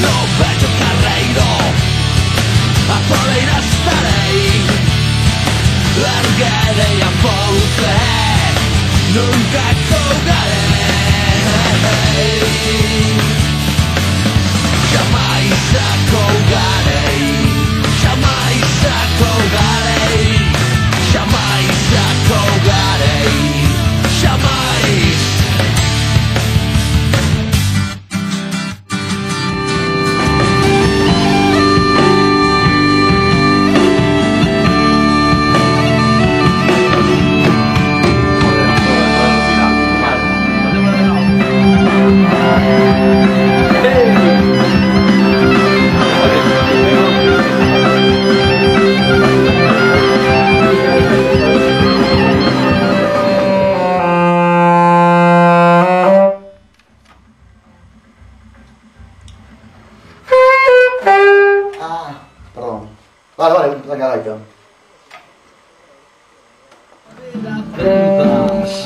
no vejo carreiro, a poleira estarei, largarei a ponte, nunca colgarei, jamais colgarei, jamais colgarei, jamais colgarei, jamais. Perdón. Vale, la gaita.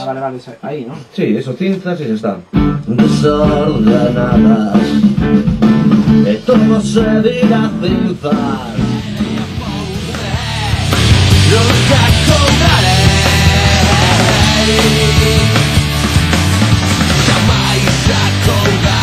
Vale, ahí, ¿no? Sí, eso, cinzas y ya está. Desordenadas, todo se dirá cinzas, nunca colgaré, jamais colgaré.